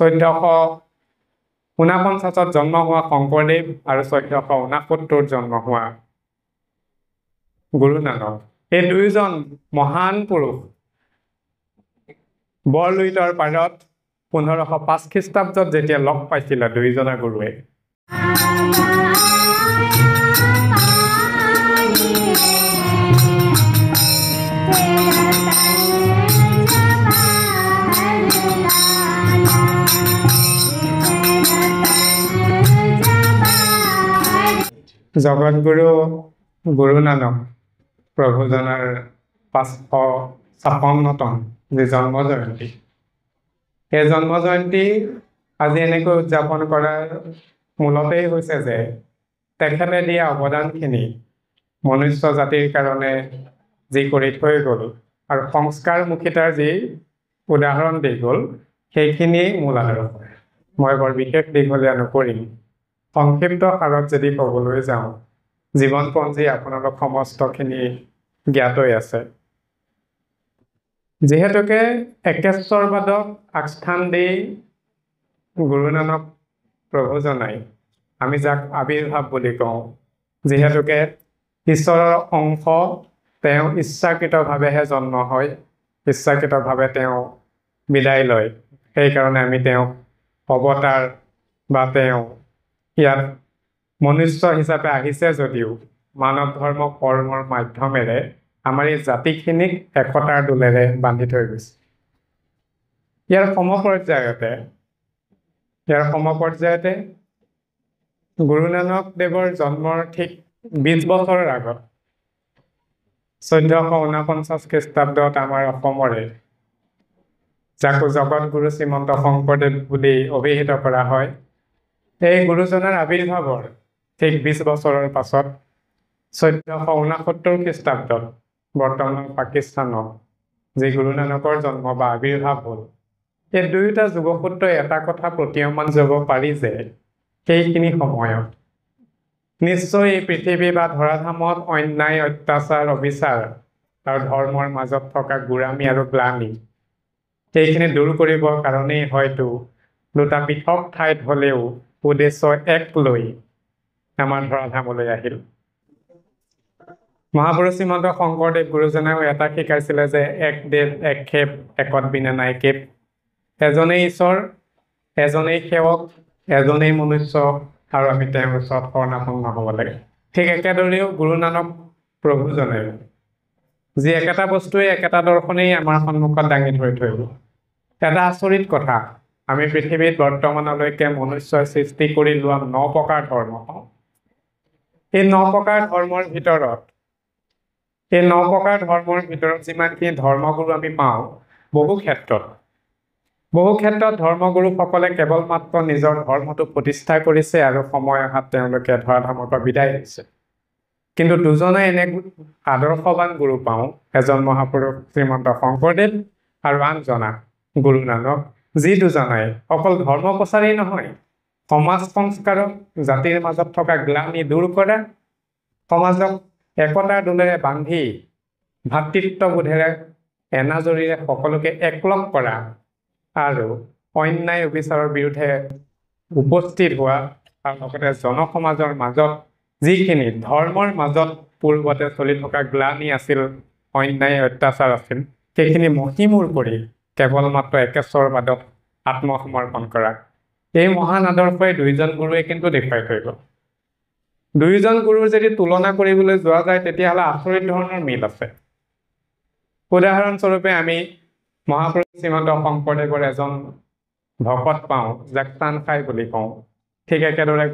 1449 জন্ম হোৱা শংকৰদেৱ আৰু 1469 জন্ম হোৱা গুৰু নানক এই দুইজন মহান পুৰুষ বৰলুইতৰ পাৰত 1505 খ্ৰীষ্টাব্দত যেতিয়া লগ পাইছিল দুইজনা গুৰুৱে জগতগুৰু গুৰু নানক প্ৰভুজনাৰ 556তম যে জন্ম জয়ন্তী এই জন্ম জয়ন্তী আজি এনেকৈ উদযাপন কৰাৰ মূলতেই হৈছে যে তেখেতে দিয়া অৱদানখিনি মনুষ্য জাতিৰ কাৰণে যি কৰি থৈ গ'ল আৰু সংস্কাৰমুখিতাৰ যি উদাহৰণ দি গ'ল সেইখিনিয়ে মূল আদৰ্শ মই বৰ বিশেষ দীঘলীয়া নকৰিম সংক্ষিপ্ত সাৰত যদি ক'বলৈ যাওঁ জীৱনপঞ্জী আপোনালোক সমস্তখিনি জ্ঞাতই আছে যিহেতুকে একেশ্বৰবাদক আগস্থান দি গুৰু নানক প্ৰভুজনাই আমি যাক আবিৰ্ভাৱ বুলি কওঁ যিহেতুকে ঈশ্বৰৰ অংশ তেওঁ ইচ্ছাকৃতভাৱেহে জন্ম হয় ইচ্ছাকৃতভাৱে তেওঁ বিদায় লয় সেইকাৰণে আমি তেওঁক অৱতাৰ বা তেওঁ ইয়াত মনুষ্য হিচাপে আহিছে যদিও মানৱ ধৰ্ম কৰ্মৰ মাধ্যমেৰে আমাৰ এই জাতিখিনিক একতাৰ দোলেৰে বান্ধি থৈ গৈছে ইয়াৰ সমপৰ্যায়তে গুৰু নানক দেৱৰ জন্মৰ ঠিক 20 বছৰৰ আগত 1449 খ্ৰীষ্টাব্দত আমাৰ অসমৰে যাকো জগতগুৰু শ্ৰীমন্ত শংকৰদেৱ বুলি অভিহিত কৰা হয় এই গুৰুজনাৰ আবিৰ্ভাৱৰ ঠিক 20 বছৰৰ পাছত 1469 খ্ৰীষ্টাব্দত বৰ্তমানৰ পাকিস্তানত যি গুৰু নানকৰ জন্ম বা আবিৰ্ভাৱ হ'ল এই দুয়োটা যুগসূত্ৰই এটা কথা প্ৰতীয়মান যাব পাৰি যে সেইখিনি সময়ত নিশ্চয় এই পৃথিৱী বা ধৰাধামত অন্যায় অত্যাচাৰ অবিচাৰ আৰু ধৰ্মৰ মাজত থকা গোড়ামী আৰু গ্লানি সেইখিনি দূৰ কৰিবৰ কাৰণেই হয়তো দুটা পৃথক ঠাইত হ'লেও উদ্দেশ্য এক লৈ আমাৰ ধৰাধামলৈ আহিল মহাপুৰুষ শ্ৰীমন্ত শংকৰদেৱ গুৰুজনাও এটা শিকাইছিলে যে এক দেৱ এক খেপ একত বিনে নাই কেপ এজনেই ঈশ্বৰ এজনেই সেৱক এজনেই মনুষ্য আৰু আমি তেওঁৰ ওচৰত শৰণাপন্ন হ'ব লাগে ঠিক একেদৰেও গুৰু নানক প্ৰভুজনে যি একেটা বস্তুৱে একেটা দৰ্শনেই আমাৰ সন্মুখত দাঙি ধৰি থৈ গ'ল এটা আচৰিত কথা আমি পৃথিৱীত বৰ্তমানলৈকে মনুষ্যই সৃষ্টি কৰি লোৱা 9 প্ৰকাৰ ধৰ্ম পাওঁ এই 9 প্ৰকাৰ ধৰ্মৰ ভিতৰত যিমানখিনি ধৰ্মগুৰু আমি পাওঁ বহু ক্ষেত্ৰত ধৰ্মগুৰুসকলে কেৱল মাত্ৰ নিজৰ ধৰ্মটো প্ৰতিষ্ঠা কৰিছে আৰু সময় অহাত তেওঁলোকে ধৰাধামৰ পৰা বিদায় দিছে কিন্তু দুজনে এনে আদৰ্শৱান গুৰু পাওঁ এজন মহাপুৰুষ শ্ৰীমন্ত শংকৰদেৱ আৰু আনজনা গুৰু নানক যি দুজনাই অকল ধৰ্ম প্ৰচাৰেই নহয় সমাজ সংস্কাৰক জাতিৰ মাজত থকা গ্লানি দূৰ কৰা সমাজক একতাৰ দোলেৰে বান্ধি ভাতৃত্ববোধেৰে এনাজৰীৰে সকলোকে একলগ কৰা আৰু অন্যায় অবিচাৰৰ বিৰুদ্ধে উপস্থিত হোৱা আৰু লগতে জনসমাজৰ মাজত যিখিনি ধৰ্মৰ মাজত পূৰ্বতে চলি থকা গ্লানি আছিল অন্যায় অত্যাচাৰ আছিল সেইখিনি মহিমূৰ কৰি কেৱল মাত্ৰ একেশ্বৰবাদক আত্মসমৰ্পণ কৰা এই মহান আদৰ্শই দুইজন গুৰুৱে কিন্তু দেখুৱাই থৈ গ'ল দুইজন গুৰুৰ যদি তুলনা কৰিবলৈ যোৱা যায় তেতিয়াহ'লে আচৰিত ধৰণৰ মিল আছে উদাহৰণস্বৰূপে আমি মহাপুৰুষ শ্ৰীমন্ত শংকৰদেৱৰ এজন ভকত পাওঁ যাক তান খাই বুলি কওঁ ঠিক একেদৰে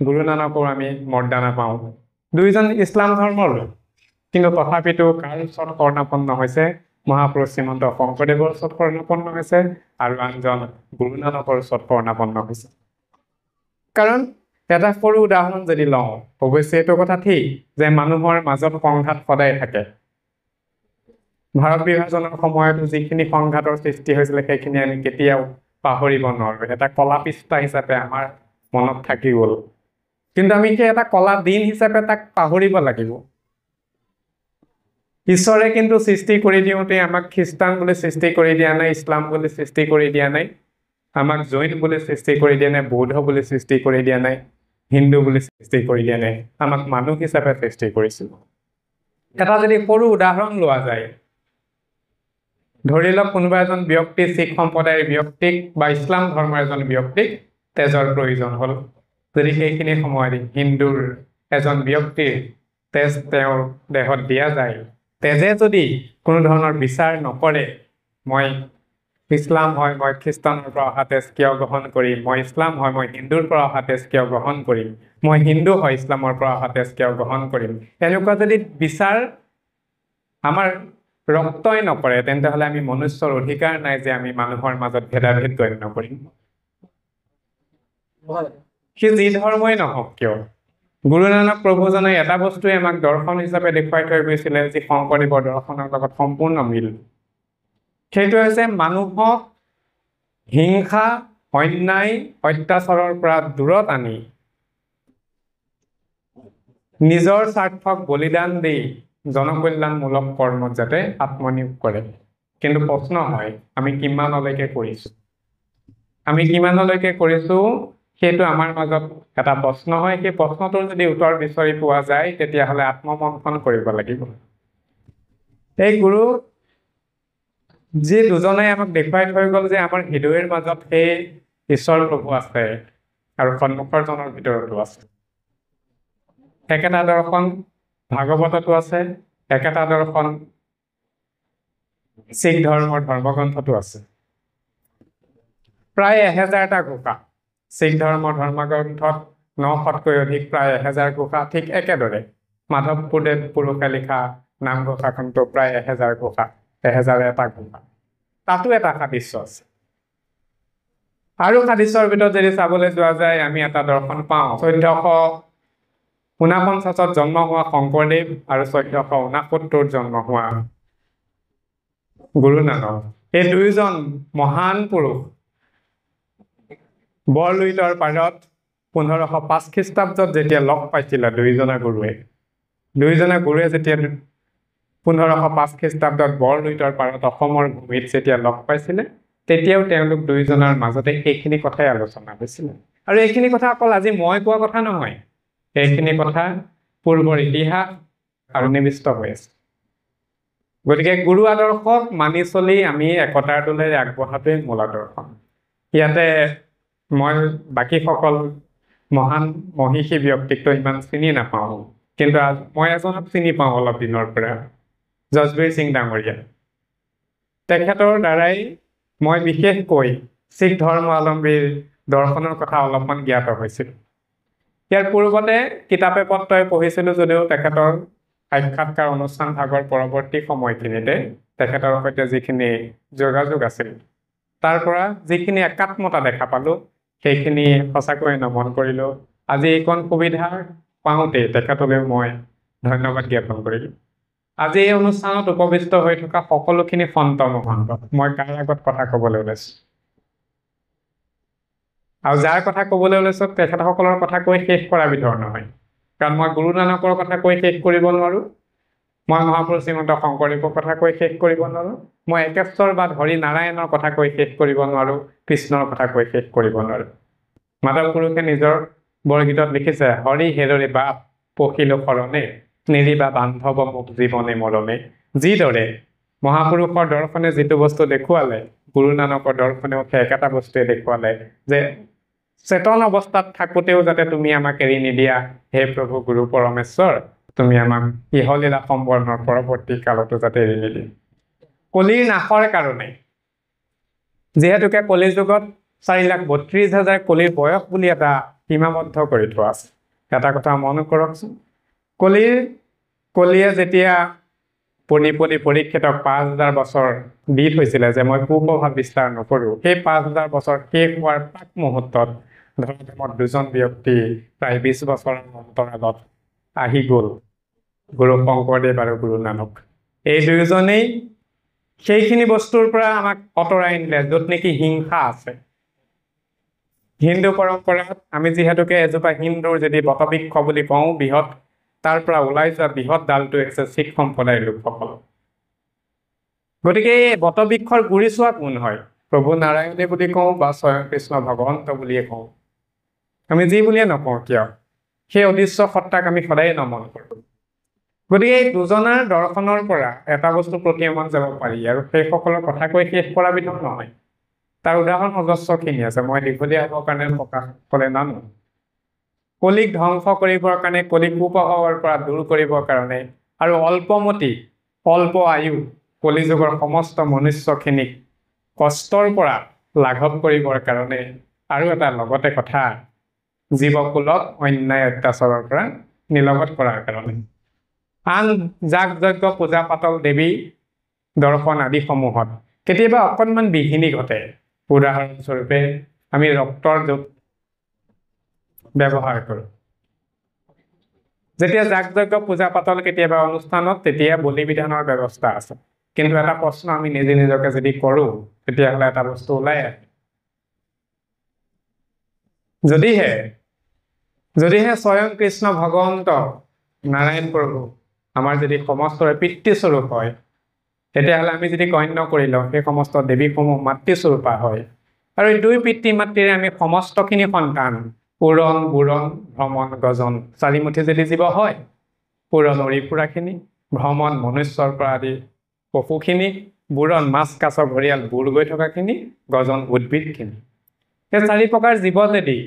গুৰু নানকৰ আমি মৰ্যাদা পাওঁ দুইজন ইছলাম ধৰ্মৰ লোক কিন্তু তথাপিতো কাৰ ওচৰত শৰণাপন্ন হৈছে মহাপুৰুষ শ্ৰীমন্ত শংকৰদেৱৰ ওচৰত শৰণাপন্ন হৈছে আৰু আনজন গুৰু নানকৰ ওচৰত শৰণাপন্ন হৈছে কাৰণ এটা সৰু উদাহৰণ যদি লওঁ অৱশ্যে এইটো কথা ঠিক যে মানুহৰ মাজত সংঘাত সদায় থাকে ভাৰত বিভাজনৰ সময়তো যিখিনি সংঘাতৰ সৃষ্টি হৈছিলে সেইখিনি আমি কেতিয়াও পাহৰিব নোৱাৰো এটা কলা পৃষ্ঠা হিচাপে আমাৰ মনত থাকি গ'ল কিন্তু আমি কি এটা কলা দিন হিচাপে তাক পাহৰিব লাগিব ঈশ্বৰে কিন্তু সৃষ্টি কৰি দিওঁতে আমাক খ্ৰীষ্টান বুলি সৃষ্টি কৰি দিয়া নাই ইছলাম বুলি সৃষ্টি কৰি দিয়া নাই আমাক জৈন বুলি সৃষ্টি কৰি দিয়া নাই, বৌদ্ধ বুলি সৃষ্টি কৰি দিয়া নাই, হিন্দু বুলি সৃষ্টি কৰি দিয়া নাই, আমাক মানুহ হিচাপে সৃষ্টি কৰিছিল। এটা যদি সৰু উদাহৰণ লোৱা যায়, ধৰি লওক কোনোবা এজন ব্যক্তি শিখ সম্প্ৰদায়ৰ ব্যক্তিক বা ইছলাম ধৰ্মৰ এজন ব্যক্তিক তেজৰ প্ৰয়োজন হ'ল, যদি সেইখিনি সময়ত হিন্দুৰ এজন ব্যক্তিৰ তেজ তেওঁৰ দেহত দিয়া যায়, তেজে যদি কোনো ধৰণৰ বিচাৰ নকৰে, মই ইছলাম হয় মই খ্ৰীষ্টানৰ পৰা অহা তেজ কিয় গ্ৰহণ কৰিম, মই ইছলাম হয় মই হিন্দুৰ পৰা অহা তেজ কিয় গ্ৰহণ কৰিম, মই হিন্দু হয় ইছলামৰ পৰা অহা তেজ কিয় গ্ৰহণ কৰিম, এনেকুৱা যদি বিচাৰ আমাৰ ৰক্তই নকৰে, তেন্তে হ'লে আমি মনুষ্যৰ অধিকাৰ নাই যে আমি মানুহৰ মাজত ভেদাভেদ গণ্য কৰিম। সি যি ধৰ্মই নহওক কিয়, গুৰু নানক প্ৰভুজনে এটা বস্তুৱে আমাক দৰ্শন হিচাপে দেখুৱাই থৈ গৈছিলে, যি শংকৰদেৱৰ দৰ্শনৰ লগত সম্পূৰ্ণ মিল। সেইটো হৈছে মানুহক হিংসা, অন্যায়, অত্যাচাৰৰ পৰা দূৰত আনি নিজৰ স্বাৰ্থক বলিদান দি জনকল্যাণমূলক কৰ্মত যাতে আত্মনিয়োগ কৰে। কিন্তু প্ৰশ্ন হয়, আমি কিমানলৈকে কৰিছো? আমি কিমানলৈকে কৰিছো সেইটো আমাৰ মাজত এটা প্ৰশ্ন হয়। সেই প্ৰশ্নটোৰ যদি উত্তৰ বিচাৰি পোৱা যায়, তেতিয়াহ'লে আত্মমন্থন কৰিব লাগিব। এই গুৰু যি দুজনে আমাক দেখুৱাই থৈ গ'ল যে আমাৰ হৃদয়ৰ মাজত সেই ঈশ্বৰ প্ৰভু আছে আৰু সন্মুখৰ জনৰ ভিতৰতো আছে। একেটা দৰ্শন ভাগৱততো আছে, একেটা দৰ্শন শিখ ধৰ্মৰ ধৰ্মগ্ৰন্থতো আছে। প্ৰায় 1000টা ঘোষা শিখ ধৰ্মৰ ধৰ্মগ্ৰন্থত 900তকৈ অধিক, প্ৰায় 1000 ঘোষা। ঠিক একেদৰে মাধৱপুৰদেৱ পুৰুষে লিখা নামঘোষাখনতো প্ৰায় 1000 ঘোষা, 1001টা ঘোষা। তাতো এটা সাদৃশ্য আছে। আৰু সাদৃশ্যৰ ভিতৰত যদি চাবলৈ যোৱা যায়, আমি এটা দৰ্শন পাওঁ 1449 জন্ম হোৱা শংকৰদেৱ আৰু 1469 জন্ম হোৱা গুৰু নানক। এই দুয়োজন মহান পুৰুষ বৰলুইতৰ পাৰত 1505 খ্ৰীষ্টাব্দত যেতিয়া লগ পাইছিলে দুয়োজনা গুৰুৱে যেতিয়া 1505 খ্ৰীষ্টাব্দত বৰলুইতৰ পাৰত অসমৰ ভূমিত যেতিয়া লগ পাইছিলে, তেতিয়াও তেওঁলোক দুয়োজনৰ মাজতে এইখিনি কথাই আলোচনা হৈছিলে। আৰু এইখিনি কথা অকল আজি মই কোৱা কথা নহয়, এইখিনি কথা পূৰ্বৰ ইতিহাস আৰু নিবিষ্ট হৈ আছে। গতিকে গুৰু আদৰ্শক মানি চলি আমি একতাৰ দোলেৰে আগবঢ়াটোৱে মূল আদৰ্শ। ইয়াতে মই বাকীসকল মহান মহিষী ব্যক্তিত্ব ইমান চিনি নাপাওঁ, কিন্তু মই এজনক চিনি পাওঁ অলপ দিনৰ পৰা, জজবীৰ সিং ডাঙৰীয়া। তেখেতৰ দ্বাৰাই মই বিশেষকৈ শিখ ধৰ্মাৱলম্বীৰ দৰ্শনৰ কথা অলপমান জ্ঞাত হৈছিল। ইয়াৰ পূৰ্বতে কিতাপে পত্ৰই পঢ়িছিলোঁ যদিও তেখেতৰ সাক্ষাৎকাৰ অনুষ্ঠান ভাগৰ পৰৱৰ্তী সময়খিনিতে তেখেতৰ সৈতে যিখিনি যোগাযোগ আছিল, তাৰ পৰা যিখিনি একাত্মতা দেখা পালোঁ, সেইখিনি সঁচাকৈ নমন কৰিলোঁ। আজি এইকণ সুবিধা পাওঁতেই তেখেতলৈ মই ধন্যবাদ জ্ঞাপন কৰিলোঁ। আজি এই অনুষ্ঠানত উপবিষ্ট হৈ থকা সকলোখিনি সন্ত মহন্ত মই কাৰ আগত কথা ক'বলৈ ওলাইছোঁ, আৰু যাৰ কথা ক'বলৈ ওলাইছোঁ তেখেতসকলৰ কথা কৈ শেষ কৰা বিধৰ নহয়। কাৰণ মই গুৰু নানকৰ কথা কৈ শেষ কৰিব নোৱাৰোঁ, মই মহাপুৰুষ শ্ৰীমন্ত শংকৰদেৱৰ কথা কৈ শেষ কৰিব নোৱাৰোঁ, মই একেশ্বৰবাদ হৰি নাৰায়ণৰ কথা কৈ শেষ কৰিব নোৱাৰোঁ, কৃষ্ণৰ কথা কৈ শেষ কৰিব নোৱাৰোঁ। মাধৱ পুৰুষে নিজৰ বৰগীতত লিখিছে, হৰি হেৰৰে বাপ পখিলো শৰণে, নিৰিবা বান্ধৱ মোক জীৱনে মৰণে। যিদৰে মহাপুৰুষৰ দৰ্শনে যিটো বস্তু দেখুৱালে, গুৰু নানকৰ দৰ্শনেও সেই একেটা বস্তুৱে দেখুৱালে যে চেতন অৱস্থাত থাকোঁতেও যাতে তুমি আমাক এৰি নিদিয়া, হে প্ৰভু গুৰু পৰমেশ্বৰ, তুমি আমাক ইহলীলা সম্বৰ্ণৰ পৰৱৰ্তী কালতো যাতে এৰি নিদিয়া। কলিৰ নাশৰ কাৰণে, যিহেতুকে কলি যুগত 4,32,000 কলিৰ বয়স বুলি এটা সীমাবদ্ধ কৰি থোৱা আছে। এটা কথা মন কৰকচোন, কলিয়ে যেতিয়া পৰীক্ষিতক 5,000 বছৰ দি থৈছিলে যে মই কুপ্ৰভাৱ বিস্তাৰ নকৰোঁ, সেই 5,000 বছৰ শেষ হোৱাৰ প্ৰাক মুহূৰ্তত ধৰাধামত দুজন ব্যক্তি প্ৰায় 20 বছৰৰ অন্তৰালত আহি গ'ল, গুৰু শংকৰদেৱ আৰু গুৰু নানক। এই দুয়োজনেই সেইখিনি বস্তুৰ পৰা আমাক আঁতৰাই নিলে য'ত নেকি হিংসা আছে। হিন্দু পৰম্পৰাত আমি যিহেতুকে এজোপা হিন্দুৰ যদি বটবৃক্ষ বুলি কওঁ, বৃহৎ তাৰ পৰা ওলাই যোৱা বৃহৎ ডালটোৱে হৈছে শিখ সম্প্ৰদায়ৰ লোকসকল। গতিকে এই বটবৃক্ষৰ গুৰি চোৱা কোন হয়? প্ৰভু নাৰায়ণে বুলি কওঁ বা স্বয়ং কৃষ্ণ ভগৱন্ত বুলিয়ে কওঁ, আমি যি বুলিয়ে নকওঁ কিয়, সেই অদৃশ্য সত্তাক আমি সদায় নমন কৰোঁ। গতিকে এই দুজনাৰ দৰ্শনৰ পৰা এটা বস্তু প্ৰতীয়মান যাব পাৰি, আৰু সেইসকলৰ কথা কৈ শেষ কৰা বিধৰ নহয়। তাৰ উদাহৰণ অজস্ৰখিনি আছে, মই দীঘলীয়া হ'বৰ কাৰণে প্ৰকাশ ক'লে নানো। কলিক ধ্বংস কৰিবৰ কাৰণে, কলিক কুপ্ৰভাৱৰ পৰা দূৰ কৰিবৰ কাৰণে, আৰু অল্পমতি অল্প আয়ু কলিযুগৰ সমস্ত মনুষ্যখিনিক কষ্টৰ পৰা লাঘৱ কৰিবৰ কাৰণে, আৰু এটা লগতে কথা জীৱকুলক অন্যায় অত্যাচাৰৰ পৰা নিলগত কৰাৰ কাৰণে। আন যাগ যজ্ঞ পূজা পাতল দেৱী দৰ্শন আদিসমূহত কেতিয়াবা অকণমান বিঘিনি ঘটে। উদাহৰণস্বৰূপে আমি ৰক্তৰ যোগ ব্যৱহাৰ কৰোঁ। যেতিয়া যাগ যজ্ঞ পূজা পাতল কেতিয়াবা অনুষ্ঠানত, তেতিয়া বলি বিধানৰ ব্যৱস্থা আছে। কিন্তু এটা প্ৰশ্ন আমি নিজে নিজকে যদি কৰোঁ, তেতিয়াহ'লে এটা বস্তু ওলাই আহে। যদিহে স্বয়ং কৃষ্ণ ভগৱন্ত নাৰায়ণ প্ৰভু আমাৰ যদি সমস্তৰে পিতৃস্বৰূপ হয়, তেতিয়াহ'লে আমি যদি গণ্য কৰি লওঁ সেই সমস্ত দেৱীসমূহ মাতৃস্বৰূপা হয়, আৰু এই দুই পিতৃ মাতৃৰে আমি সমস্তখিনি সন্তান পুৰণ বুৰণ ভ্ৰমণ গজন চাৰিমুঠি যদি জীৱ হয়, পুৰণ উৰি ফুৰাখিনি, ভ্ৰমণ মনুষ্যৰ পৰা আদি পশুখিনি, বুৰণ মাছ কাছ ঘৰিয়াল বুৰ গৈ থকাখিনি, গজন উদ্ভিদখিনি, সেই চাৰি প্ৰকাৰ জীৱ যদি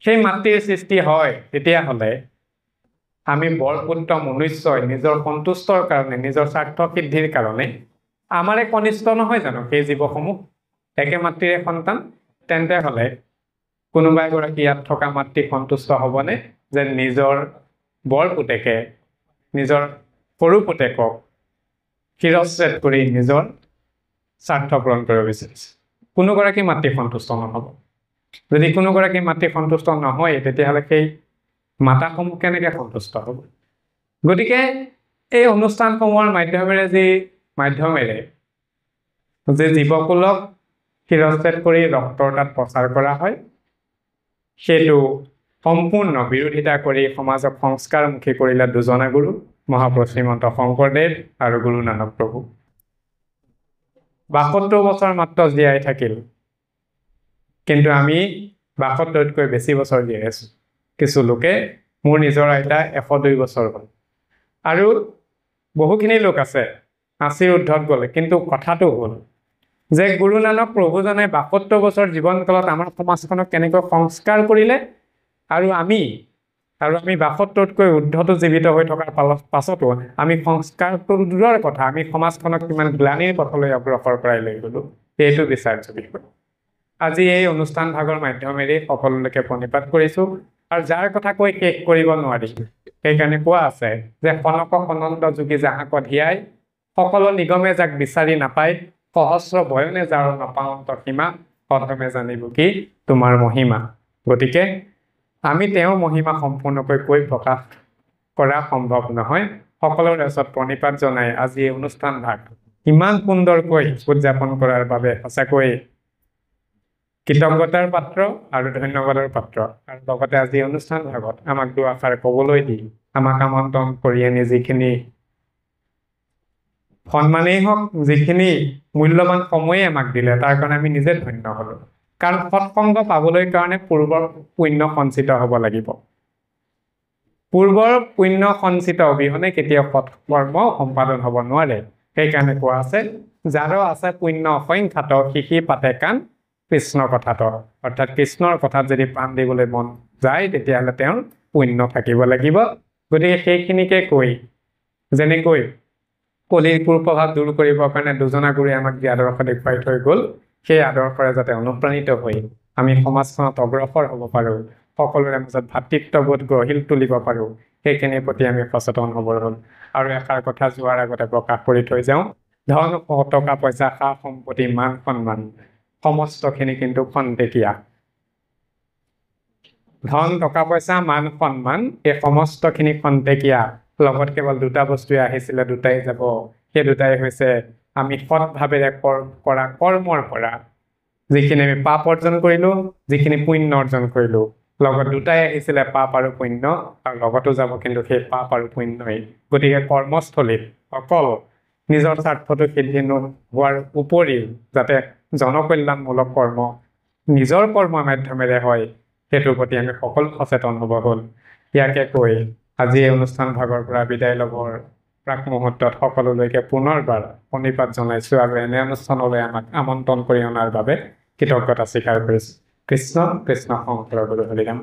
সেই মাতৃৰ সৃষ্টি হয়, তেতিয়াহ'লে আমি বৰপুত্ৰ মনুষ্যই নিজৰ সন্তুষ্টৰ কাৰণে, নিজৰ স্বাৰ্থ সিদ্ধিৰ কাৰণে আমাৰে কনিষ্ঠ নহয় জানো সেই জীৱসমূহ, একে মাতৃৰে সন্তান? তেন্তে হ'লে কোনোবা এগৰাকী ইয়াত থকা মাতৃ সন্তুষ্ট হ'বনে যে নিজৰ বৰপুতেকে নিজৰ সৰু পুতেকক শিৰচ্ছেদ কৰি নিজৰ স্বাৰ্থ পূৰণ কৰিব বিচাৰিছে? কোনোগৰাকী মাতৃ সন্তুষ্ট নহ'ব। যদি কোনোগৰাকী মাতৃ সন্তুষ্ট নহয়, তেতিয়াহ'লে সেই মাতাসমূহ কেনেকৈ সন্তুষ্ট হ'ব? গতিকে এই অনুষ্ঠানসমূহৰ মাধ্যমেৰে যে জীৱকুলক শিৰচ্ছেদ কৰি ৰক্তৰ তাত প্ৰচাৰ কৰা হয়, সেইটো সম্পূৰ্ণ বিৰোধিতা কৰি সমাজক সংস্কাৰমুখী কৰিলে দুজনা গুৰু, মহাপুৰুষ শ্ৰীমন্ত শংকৰদেৱ আৰু গুৰু নানক প্ৰভু। ৭২ বছৰ মাত্ৰ জীয়াই থাকিল, কিন্তু আমি ৭২তকৈ বেছি বছৰ জীয়াই আছো। কিছু লোকে, মোৰ নিজৰ আইতা ১০২ বছৰ হ'ল, আৰু বহুখিনি লোক আছে ৮০ ঊৰ্ধত গ'লে। কিন্তু কথাটো হ'ল যে গুৰু নানক প্ৰভুজনে ৭২ বছৰ জীৱনকালত আমাৰ সমাজখনক কেনেকৈ সংস্কাৰ কৰিলে, আৰু আমি ৭২তকৈ ঊৰ্ধতো জীৱিত হৈ থকাৰ পাছতো আমি সংস্কাৰটো দূৰৰ কথা, আমি সমাজখনক কিমান গ্লানিৰ পথলৈ অগ্ৰসৰ কৰাই লৈ গ'লো, এইটো বিচাৰ্য বিষয়। আজি এই অনুষ্ঠান ভাগৰ মাধ্যমেৰে সকলোলৈকে প্ৰণিপাত কৰিছোঁ, আৰু যাৰ কথা কৈ শেষ কৰিব নোৱাৰি, সেইকাৰণে কোৱা আছে যে সনক সনন্দ যোগী যাহাক ধিয়াই, সকলো নিগমে যাক বিচাৰি নাপায়, সহস্ৰ বয়নে যাৰ নাপাৱন্ত সীমা, অধমে জানিব কি তোমাৰ মহিমা। গতিকে আমি তেওঁৰ মহিমা সম্পূৰ্ণকৈ কৈ প্ৰকাশ কৰা সম্ভৱ নহয়। সকলোৰে ওচৰত প্ৰণিপাত জনাই আজি এই অনুষ্ঠান ভাগ ইমান সুন্দৰকৈ উদযাপন কৰাৰ বাবে সঁচাকৈ কৃতজ্ঞতাৰ পাত্ৰ আৰু ধন্যবাদৰ পাত্ৰ। আৰু লগতে আজি অনুষ্ঠান ভাগত আমাক দুআষাৰ ক'বলৈ দি, আমাক আমন্ত্ৰণ কৰি আনি যিখিনি সন্মানেই হওক, যিখিনি মূল্যৱান সময়ে আমাক দিলে, তাৰ কাৰণে আমি নিজে ধন্য হ'লোঁ। কাৰণ সৎসংগ পাবলৈ কাৰণে পূৰ্বৰ পুণ্য সঞ্চিত হ'ব লাগিব। পূৰ্বৰ পুণ্য সঞ্চিত অবিহনে কেতিয়াও সৎকৰ্ম সম্পাদন হ'ব নোৱাৰে। সেইকাৰণে কোৱা আছে, যাৰ আছে পুণ্য অসংখ্যাত, শিশি পাতে কাণ কৃষ্ণ কথাত। অৰ্থাৎ কৃষ্ণৰ কথাত যদি প্ৰাণ দিবলৈ মন যায়, তেতিয়াহ'লে তেওঁৰ পুণ্য থাকিব লাগিব। গতিকে সেইখিনিকে কৈ, যেনেকৈ কলিৰ কুপ্ৰভাৱ দূৰ কৰিবৰ কাৰণে দুজনা গুৰুৱে আমাক যি আদৰ্শ দেখুৱাই থৈ গ'ল, সেই আদৰ্শৰে যাতে অনুপ্ৰাণিত হৈ আমি সমাজখনত অগ্ৰসৰ হ'ব পাৰোঁ, সকলোৰে মাজত ভাতৃত্ববোধ গঢ়ি তুলিব পাৰোঁ, সেইখিনিৰ প্ৰতি আমি সচেতন হ'ব হ'ল। আৰু এষাৰ কথা যোৱাৰ আগতে প্ৰকাশ কৰি থৈ যাওঁ, ধন টকা পইচা সা সম্পত্তি মান সন্মান সমস্তখিনি কিন্তু খন্তেকীয়া। ধন টকা পইচা মান সন্মান এই সমস্তখিনি খন্তেকীয়া। লগত কেৱল দুটা বস্তুৱে আহিছিলে, দুটাই যাব। সেই দুটাই হৈছে আমি সৎভাৱেৰে কৰা কৰ্মৰ পৰা যিখিনি আমি পাপ অৰ্জন কৰিলোঁ, যিখিনি পুণ্য অৰ্জন কৰিলোঁ। লগত দুটাই আহিছিলে, পাপ আৰু পুণ্য, আৰু লগতো যাব কিন্তু সেই পাপ আৰু পুণ্যই। গতিকে কৰ্মস্থলীত অকল নিজৰ স্বাৰ্থটো সিদ্ধি নোহোৱাৰ উপৰিও যাতে জনকল্যাণমূলক কৰ্ম নিজৰ কৰ্মৰ মাধ্যমেৰে হয় সেইটোৰ প্ৰতি আমি সকলো সচেতন হ'ব হ'ল। ইয়াকে কৈ আজি এই অনুষ্ঠান ভাগৰ পৰা বিদায় ল'বৰ প্ৰাক মুহূৰ্তত সকলোলৈকে পুনৰবাৰ প্ৰণিপাত জনাইছোঁ আৰু এনে অনুষ্ঠানলৈ আমাক আমন্ত্ৰণ কৰি অনাৰ বাবে কৃতজ্ঞতা স্বীকাৰ কৰিছোঁ। কৃষ্ণ কৃষ্ণ শংকৰ গুৰু হৰিনাম।